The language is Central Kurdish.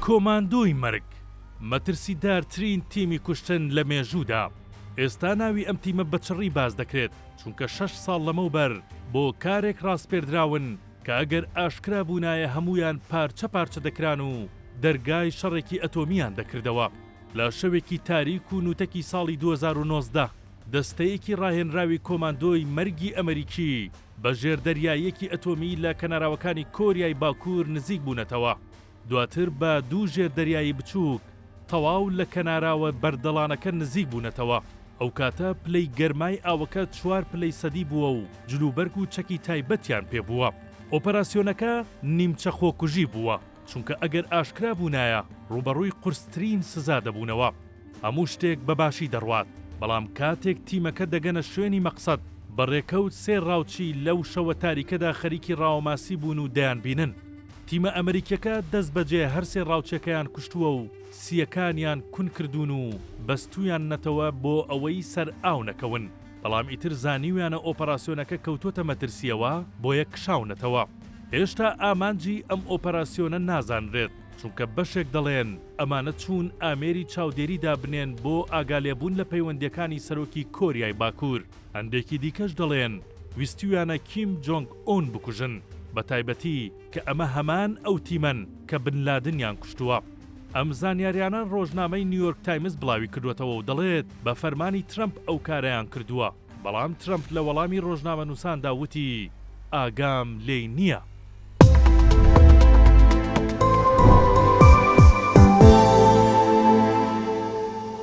کۆماندۆی مەرگ مەترسیدارترین تیمی کوشتن لە مێژوودا. ئێستا ناوی ئەم تیمە بەچڕی باز دەکرێت چونکە 6 ساڵ لەمەوبەر بۆ کارێک ڕاستپێردراون کە ئەگەر ئاشکرا بوونایە هەمویان پارچە پارچە دەکران و دەرگای شەڕێکی ئەتۆمیان دەکردەوە. لە شەوێکی تاریک و نوتەکی ساڵی 2019 دەستەیەکی ڕاهێنراوی کۆماندۆی مەرگی ئەمریکی بە ژێردەریایەکی ئەتۆمی لە کەناراوەکانی کۆریای باکوور نزیک بوونەتەوە. دواتر بە 2 ژێردەریایی بچووک تەواو لە کەناراوە بەردەڵانەکە نزیک بوونەتەوە. ئەو کاتە پلەی گەرمای ئاوەکە 4 پلەی سەدی بووە و جلوبەرگ و چەکی تایبەتیان پێبووە. ئۆپەراسیۆنەکە نیمچە خۆکوژی بووە چونکە ئەگەر ئاشکرا بوونایە ڕوبەڕووی قورسترین سزا دەبوونەوە. هەموو شتێک بەباشی دەڕوات، بەڵام کاتێک تیمەکە دەگەنە شوێنی مەقسەد بەڕێکەوت 3 ڕاوچی لەو شەوە تاریکەدا خەریکی ڕاوماسی بوون و دەیان بینن. تیمە ئەمریکیەکە دەست بەجێ هەر 3 ڕاوچەکەیان کوشتووە و سیەکانیان کون کردوون و بەستویان نەتەوە بۆ ئەوەی سەر ئاو نەکەون، بەڵام ئیتر زانیویانە ئۆپەراسیۆنەکە کەوتۆتە مەترسیەوە بۆ یەک کشاونەتەوە. هێشتا ئامانجی ئەم ئۆپەراسیۆنە نازانرێت چونکە بەشێک دەڵێن ئەمانە چوون ئامێری چاودێریدا بنێن بۆ ئاگالێبوون لە پەیوەندیەکانی سەرۆکی کۆریای باکوور. هەندێکی دیکەش دەڵێن ویستیویانە کیم جۆنگ ئۆن بکوژن، بە تایبەتی کە ئەمە هەمان ئەو تیمەن کە بن لادنیان کوشتووە. ئەم زانیاریانە ڕۆژنامەی نیویۆرک تایمز بڵاوی کردوێتەوە و دەڵێت بە فەرمانی ترەمپ ئەو کارەیان کردووە، بەڵام ترەمپ لە وەڵامی ڕۆژنامە نووساندا وتی ئاگام لێی نییە.